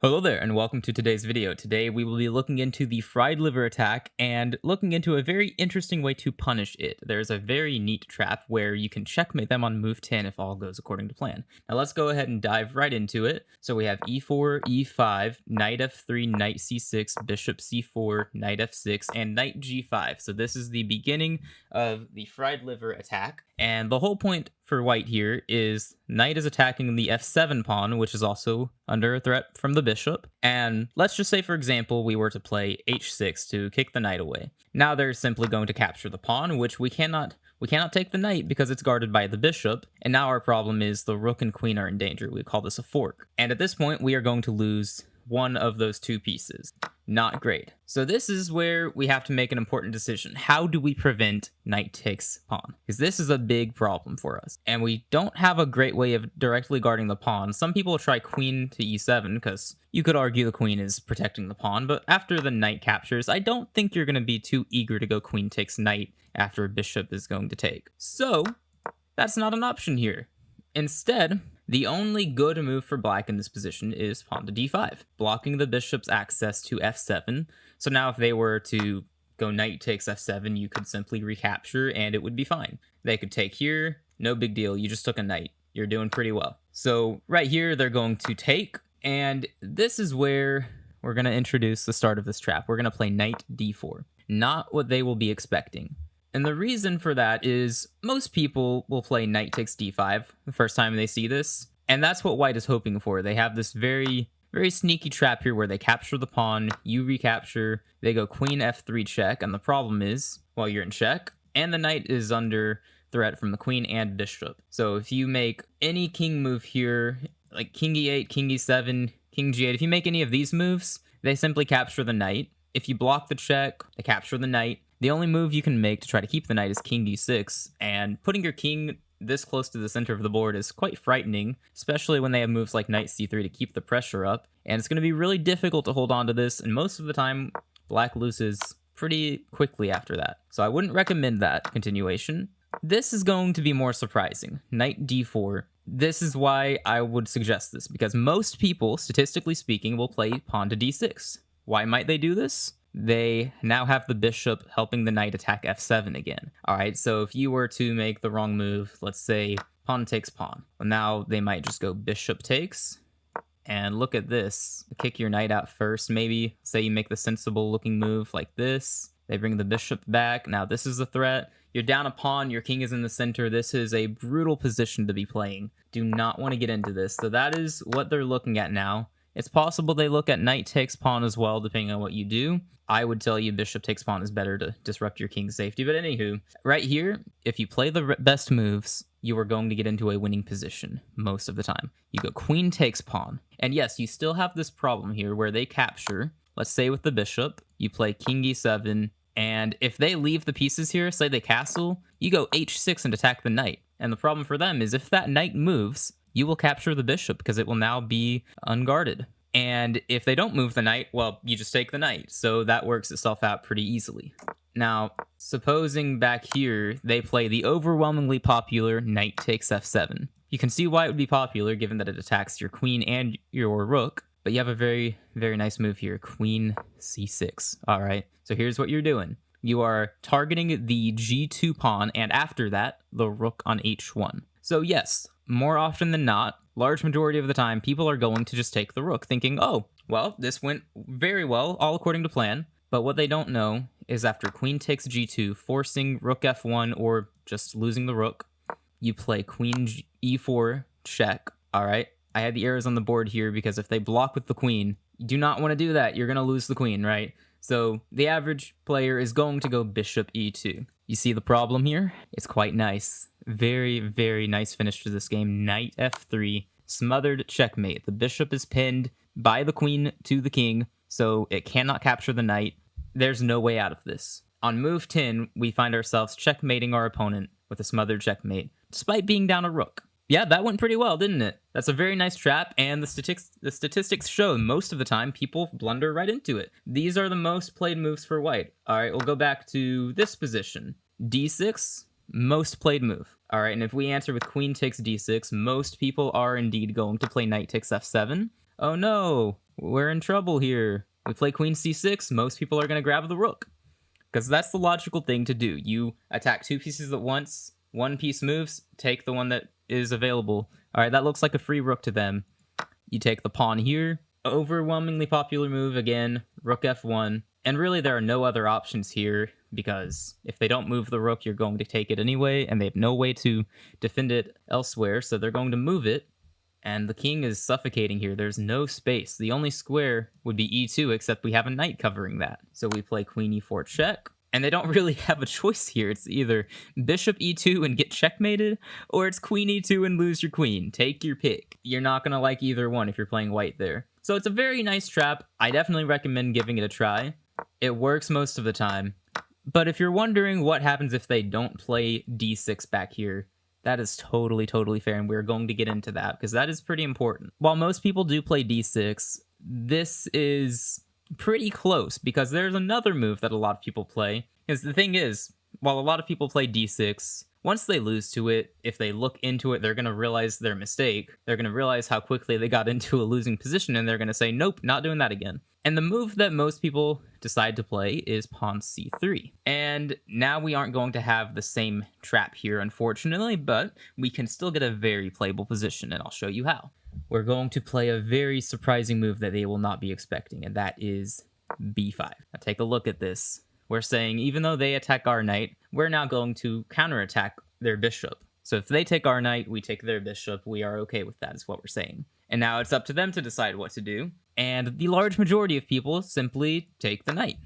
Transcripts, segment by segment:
Hello there, and welcome to today's video. Today we will be looking into the fried liver attack and looking into a very interesting way to punish it. There's a very neat trap where you can checkmate them on move 10 if all goes according to plan. Now let's go ahead and dive right into it. So we have e4, e5, knight f3, knight c6, bishop c4, knight f6, and knight g5. So this is the beginning of the fried liver attack. And the whole point for white here is knight is attacking the f7 pawn, which is also under a threat from the bishop. And let's just say, for example, we were to play h6 to kick the knight away. Now they're simply going to capture the pawn, which we cannot take the knight because it's guarded by the bishop. And now our problem is the rook and queen are in danger. We call this a fork. And at this point, we are going to lose one of those two pieces. Not great. So this is where we have to make an important decision. How do we prevent knight takes pawn? Because this is a big problem for us. And we don't have a great way of directly guarding the pawn. Some people try queen to e7 because you could argue the queen is protecting the pawn. But after the knight captures, I don't think you're going to be too eager to go queen takes knight after a bishop is going to take. So that's not an option here. Instead, the only good move for black in this position is pawn to d5, blocking the bishop's access to f7. So now if they were to go knight takes f7, you could simply recapture and it would be fine. They could take here, no big deal, you just took a knight. You're doing pretty well. So right here, they're going to take, and this is where we're going to introduce the start of this trap. We're going to play knight d4, not what they will be expecting. And the reason for that is most people will play knight takes d5 the first time they see this. And that's what white is hoping for. They have this very sneaky trap here where they capture the pawn, you recapture, they go queen f3 check. And the problem is, well, you're in check, and the knight is under threat from the queen and bishop. So if you make any king move here, like king e8, king e7, king g8, if you make any of these moves, they simply capture the knight. If you block the check, they capture the knight. The only move you can make to try to keep the knight is king e6, and putting your king this close to the center of the board is quite frightening, especially when they have moves like knight c3 to keep the pressure up, and it's going to be really difficult to hold on to this, and most of the time, black loses pretty quickly after that. So I wouldn't recommend that continuation. This is going to be more surprising. Knight d4. This is why I would suggest this, because most people, statistically speaking, will play pawn to d6. Why might they do this? They now have the bishop helping the knight attack f7 again. All right, so if you were to make the wrong move, let's say pawn takes pawn. Well, now they might just go bishop takes. And look at this. Kick your knight out first. Maybe say you make the sensible looking move like this. They bring the bishop back. Now this is a threat. You're down a pawn. Your king is in the center. This is a brutal position to be playing. Do not want to get into this. So that is what they're looking at now. It's possible they look at knight takes pawn as well, depending on what you do. I would tell you bishop takes pawn is better to disrupt your king's safety. But anywho, right here, if you play the best moves, you are going to get into a winning position most of the time. You go queen takes pawn. And yes, you still have this problem here where they capture. Let's say with the bishop, you play king e7. And if they leave the pieces here, say they castle, you go h6 and attack the knight. And the problem for them is if that knight moves, you will capture the bishop because it will now be unguarded. And if they don't move the knight, well, you just take the knight. So that works itself out pretty easily. Now, supposing back here, they play the overwhelmingly popular knight takes f7. You can see why it would be popular given that it attacks your queen and your rook. But you have a very nice move here, queen c6. All right, so here's what you're doing. You are targeting the g2 pawn, and after that, the rook on h1. So yes, more often than not, large majority of the time, people are going to just take the rook, thinking, oh, well, this went very well, all according to plan. But what they don't know is after queen takes g2, forcing rook f1 or just losing the rook, you play queen e4 check, all right? I had the arrows on the board here because if they block with the queen, you do not want to do that. You're going to lose the queen, right? So the average player is going to go bishop e2. You see the problem here? It's quite nice. Very nice finish to this game. Knight f3, smothered checkmate. The bishop is pinned by the queen to the king, so it cannot capture the knight. There's no way out of this. On move 10, we find ourselves checkmating our opponent with a smothered checkmate, despite being down a rook. Yeah, that went pretty well, didn't it? That's a very nice trap, and the statistics show most of the time people blunder right into it. These are the most played moves for white. All right, we'll go back to this position. d6, most played move. All right, and if we answer with queen takes d6, most people are indeed going to play knight takes f7. Oh no, we're in trouble here. We play queen c6, most people are going to grab the rook. Because that's the logical thing to do. You attack two pieces at once, one piece moves, take the one that is available. All right, that looks like a free rook to them. You take the pawn here. Overwhelmingly popular move again, rook f1. And really there are no other options here, because if they don't move the rook, you're going to take it anyway, and they have no way to defend it elsewhere, so they're going to move it. And the king is suffocating here. There's no space. The only square would be e2, except we have a knight covering that. So we play queen e4 check. And they don't really have a choice here. It's either bishop e2 and get checkmated, or it's queen e2 and lose your queen. Take your pick. You're not going to like either one if you're playing white there. So it's a very nice trap. I definitely recommend giving it a try. It works most of the time. But if you're wondering what happens if they don't play d6 back here, that is totally fair, and we're going to get into that, because that is pretty important. While most people do play d6, this is pretty close, because there's another move that a lot of people play. Because the thing is, while a lot of people play d6, once they lose to it, if they look into it, they're going to realize their mistake. They're going to realize how quickly they got into a losing position, and they're going to say, nope, not doing that again. And the move that most people decide to play is pawn c3. And now we aren't going to have the same trap here, unfortunately, but we can still get a very playable position, and I'll show you how. We're going to play a very surprising move that they will not be expecting, and that is b5. Now take a look at this. We're saying even though they attack our knight, we're now going to counterattack their bishop. So if they take our knight, we take their bishop, we are okay with that, is what we're saying. And now it's up to them to decide what to do. And the large majority of people simply take the knight.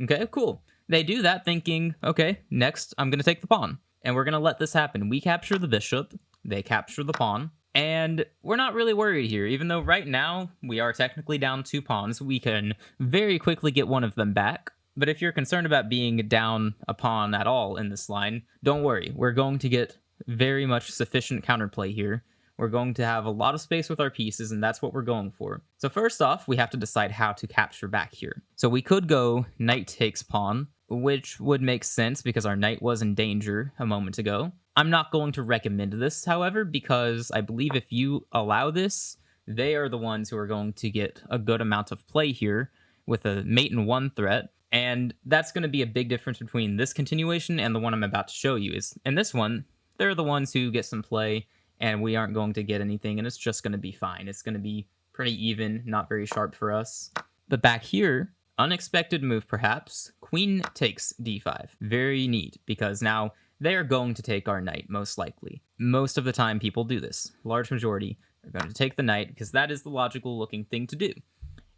Okay, cool. They do that thinking, okay, next I'm going to take the pawn. And we're going to let this happen. We capture the bishop, they capture the pawn. And we're not really worried here, even though right now we are technically down 2 pawns. We can very quickly get one of them back. But if you're concerned about being down a pawn at all in this line, don't worry. We're going to get very much sufficient counterplay here. We're going to have a lot of space with our pieces, and that's what we're going for. So first off, we have to decide how to capture back here. So we could go knight takes pawn, which would make sense because our knight was in danger a moment ago. I'm not going to recommend this, however, because I believe if you allow this, they are the ones who are going to get a good amount of play here with a mate in 1 threat. And that's going to be a big difference between this continuation and the one I'm about to show you. Is in this one, they're the ones who get some play, and we aren't going to get anything, and it's just going to be fine. It's going to be pretty even, not very sharp for us. But back here, unexpected move perhaps, queen takes d5. Very neat, because now they're going to take our knight, most likely. Most of the time people do this. Large majority are going to take the knight, because that is the logical looking thing to do.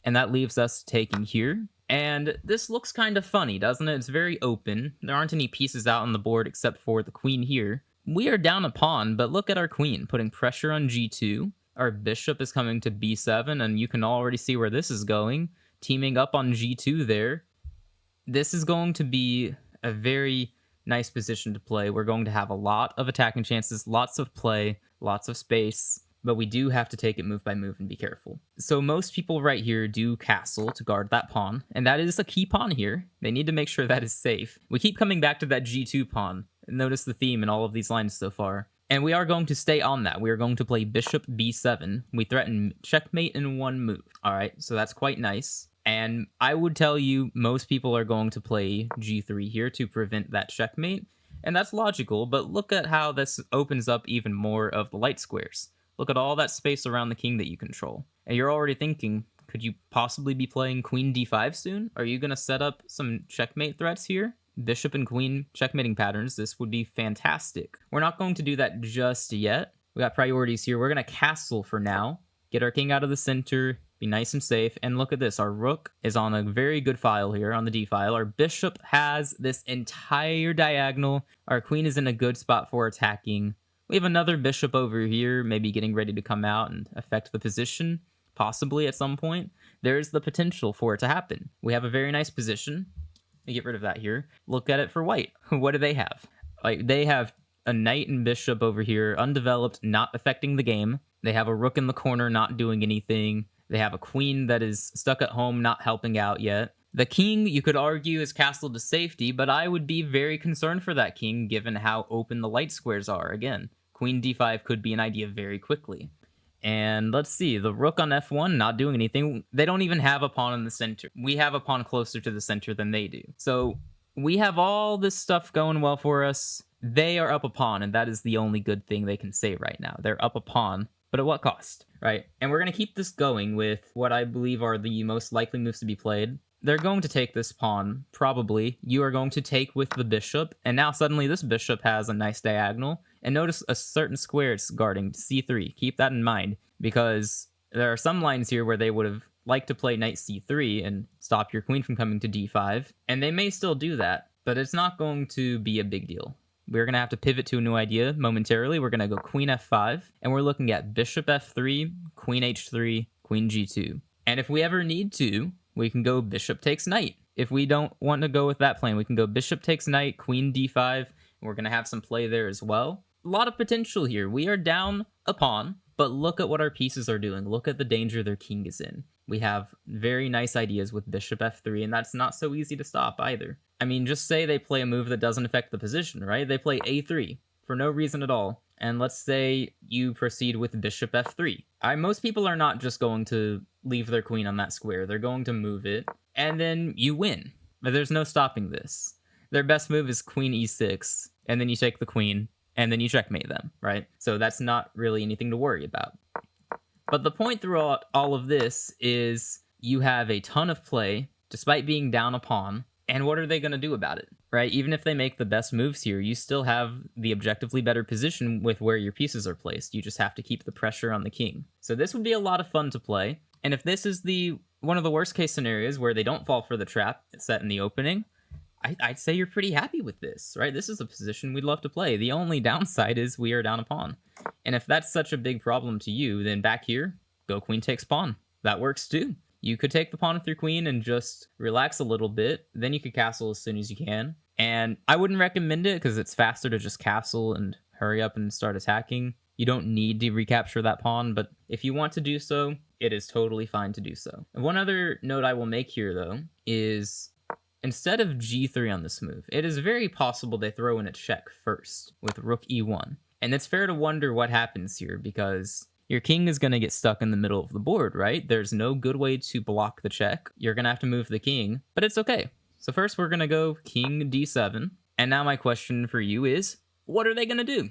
And that leaves us taking here. And this looks kind of funny, doesn't it? It's very open. There aren't any pieces out on the board except for the queen here. We are down a pawn, but look at our queen, putting pressure on g2. Our bishop is coming to b7, and you can already see where this is going. Teaming up on g2 there. This is going to be a very nice position to play. We're going to have a lot of attacking chances, lots of play, lots of space, but we do have to take it move by move and be careful. So most people right here do castle to guard that pawn, and that is a key pawn here. They need to make sure that is safe. We keep coming back to that g2 pawn. Notice the theme in all of these lines so far. And we are going to stay on that. We are going to play bishop b7. We threaten checkmate in 1 move. All right, so that's quite nice. And I would tell you most people are going to play g3 here to prevent that checkmate. And that's logical, but look at how this opens up even more of the light squares. Look at all that space around the king that you control. And you're already thinking, could you possibly be playing queen d5 soon? Are you going to set up some checkmate threats here? Bishop and queen checkmating patterns, this would be fantastic. We're not going to do that just yet. We got priorities here. We're going to castle for now, get our king out of the center, be nice and safe, and look at this. Our rook is on a very good file here, on the d file. Our bishop has this entire diagonal. Our queen is in a good spot for attacking. We have another bishop over here, maybe getting ready to come out and affect the position, possibly at some point. There's the potential for it to happen. We have a very nice position. Get rid of that here. Look at it for white. What do they have? Like, they have a knight and bishop over here, undeveloped, not affecting the game. They have a rook in the corner, not doing anything. They have a queen that is stuck at home, not helping out yet. The king, you could argue, is castled to safety, but I would be very concerned for that king, given how open the light squares are. Again, queen d5 could be an idea very quickly. And let's see, the rook on f1 not doing anything. They don't even have a pawn in the center. We have a pawn closer to the center than they do. So we have all this stuff going well for us. They are up a pawn, and that is the only good thing they can say right now. They're up a pawn, but at what cost, right? And we're going to keep this going with what I believe are the most likely moves to be played. They're going to take this pawn, probably. You are going to take with the bishop, and now suddenly this bishop has a nice diagonal. And notice a certain square it's guarding, c3. Keep that in mind, because there are some lines here where they would have liked to play knight c3 and stop your queen from coming to d5, and they may still do that, but it's not going to be a big deal. We're going to have to pivot to a new idea momentarily. We're going to go queen f5, and we're looking at bishop f3, queen h3, queen g2. And if we ever need to, we can go bishop takes knight. If we don't want to go with that plan, we can go bishop takes knight, queen d5, and we're going to have some play there as well. A lot of potential here. We are down a pawn, but look at what our pieces are doing. Look at the danger their king is in. We have very nice ideas with bishop f3, and that's not so easy to stop either. I mean, just say they play a move that doesn't affect the position, right? They play a3 for no reason at all. And let's say you proceed with bishop f3. Most people are not just going to leave their queen on that square. They're going to move it, and then you win. But there's no stopping this. Their best move is queen e6, and then you take the queen, and then you checkmate them, right? So that's not really anything to worry about. But the point throughout all of this is you have a ton of play, despite being down a pawn, and what are they going to do about it, right? Even if they make the best moves here, you still have the objectively better position with where your pieces are placed. You just have to keep the pressure on the king. So this would be a lot of fun to play. And if this is one of the worst case scenarios where they don't fall for the trap set in the opening, I'd say you're pretty happy with this, right? This is a position we'd love to play. The only downside is we are down a pawn. And if that's such a big problem to you, then back here, go queen takes pawn. That works too. You could take the pawn with your queen and just relax a little bit. Then you could castle as soon as you can. And I wouldn't recommend it because it's faster to just castle and hurry up and start attacking. You don't need to recapture that pawn, but if you want to do so, it is totally fine to do so. And one other note I will make here, though, is instead of g3 on this move, it is very possible they throw in a check first with rook e1. And it's fair to wonder what happens here because your king is going to get stuck in the middle of the board, right? There's no good way to block the check. You're going to have to move the king, but it's okay. So first we're going to go king d7. And now my question for you is, what are they going to do?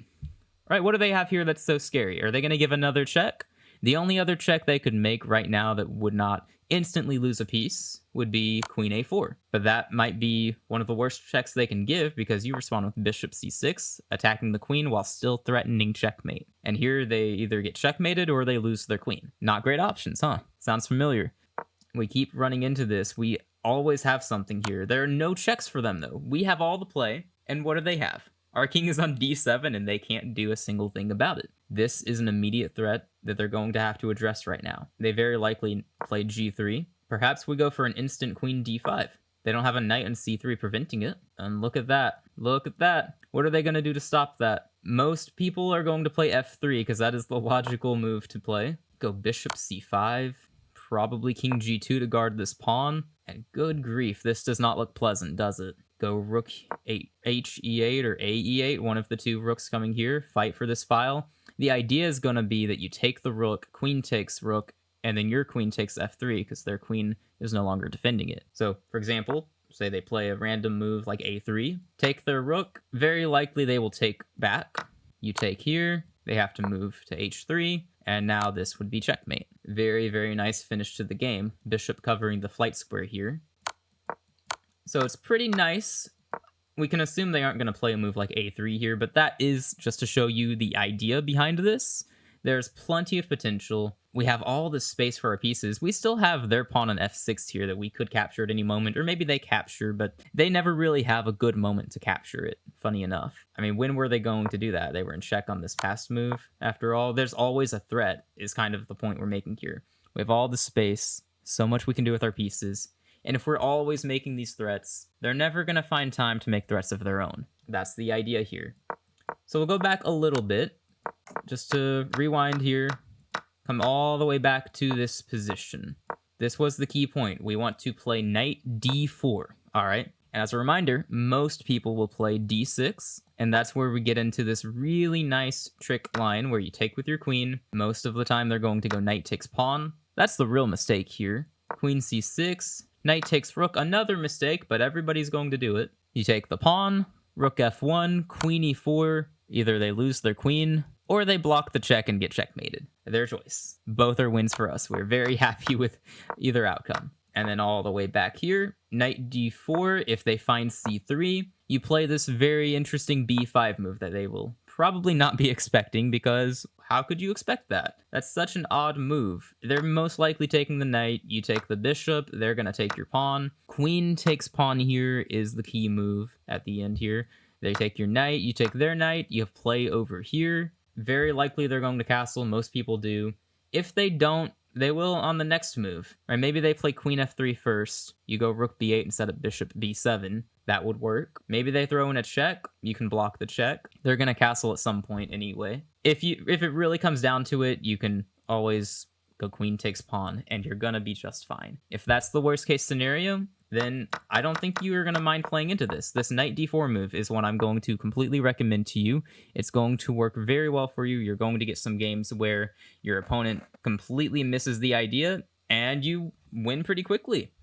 Right? What do they have here that's so scary? Are they going to give another check? The only other check they could make right now that would not instantly lose a piece would be queen a4. But that might be one of the worst checks they can give because you respond with bishop c6, attacking the queen while still threatening checkmate. And here they either get checkmated or they lose their queen. Not great options, huh? Sounds familiar. We keep running into this. We always have something here. There are no checks for them, though. We have all the play, and what do they have? Our king is on d7, and they can't do a single thing about it. This is an immediate threat that they're going to have to address right now. They very likely play g3. Perhaps we go for an instant queen d5. They don't have a knight on c3 preventing it. And look at that. Look at that. What are they going to do to stop that? Most people are going to play f3 because that is the logical move to play. Go bishop c5. Probably king g2 to guard this pawn. And good grief, this does not look pleasant, does it? Go rook h e8 or a e8, one of the two rooks coming here. Fight for this file. The idea is going to be that you take the rook, queen takes rook, and then your queen takes f3 because their queen is no longer defending it. So, for example, say they play a random move like a3, take their rook, very likely they will take back. You take here, they have to move to h3, and now this would be checkmate. Very, very nice finish to the game. Bishop covering the flight square here. So it's pretty nice. We can assume they aren't going to play a move like a3 here, but that is just to show you the idea behind this. There's plenty of potential. We have all this space for our pieces. We still have their pawn on f6 here that we could capture at any moment, or maybe they capture, but they never really have a good moment to capture it, funny enough. I mean, when were they going to do that? They were in check on this past move. After all, there's always a threat, is kind of the point we're making here. We have all the space, so much we can do with our pieces. And if we're always making these threats, they're never going to find time to make threats of their own. That's the idea here. So we'll go back a little bit, just to rewind here, come all the way back to this position. This was the key point. We want to play knight d4, all right? And as a reminder, most people will play d6, and that's where we get into this really nice trick line where you take with your queen. Most of the time, they're going to go knight takes pawn. That's the real mistake here. Queen c6, knight takes rook, another mistake, but everybody's going to do it. You take the pawn, rook f1, queen e4. Either they lose their queen, or they block the check and get checkmated. Their choice. Both are wins for us. We're very happy with either outcome. And then all the way back here, knight d4, if they find c3, you play this very interesting b5 move that they will probably not be expecting, because how could you expect that? That's such an odd move. They're most likely taking the knight, you take the bishop, they're gonna take your pawn. Queen takes pawn here is the key move at the end here. They take your knight, you take their knight, you have play over here. Very likely they're going to castle, most people do. If they don't, they will on the next move. Or maybe they play queen f3 first, you go rook b8 instead of bishop b7. That would work. Maybe they throw in a check, you can block the check. They're gonna castle at some point anyway. If it really comes down to it, you can always go queen takes pawn, and you're gonna be just fine. If that's the worst case scenario, then I don't think you are going to mind playing into this. This knight d4 move is one I'm going to completely recommend to you. It's going to work very well for you. You're going to get some games where your opponent completely misses the idea, and you win pretty quickly.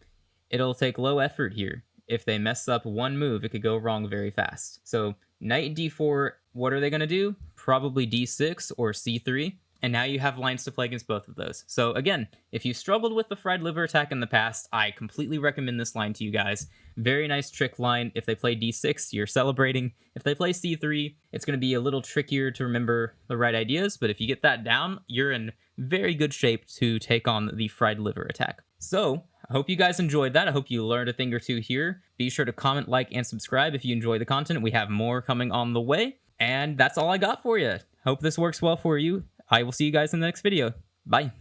It'll take low effort here. If they mess up one move, it could go wrong very fast. So knight d4, what are they going to do? Probably d6 or c3. And now you have lines to play against both of those. So again, if you struggled with the fried liver attack in the past, I completely recommend this line to you guys. Very nice trick line. If they play d6, you're celebrating. If they play c3, it's going to be a little trickier to remember the right ideas, but if you get that down, you're in very good shape to take on the fried liver attack. So I hope you guys enjoyed that. I hope you learned a thing or two here. Be sure to comment, like, and subscribe if you enjoy the content. We have more coming on the way. And that's all I got for you. Hope this works well for you. I will see you guys in the next video. Bye.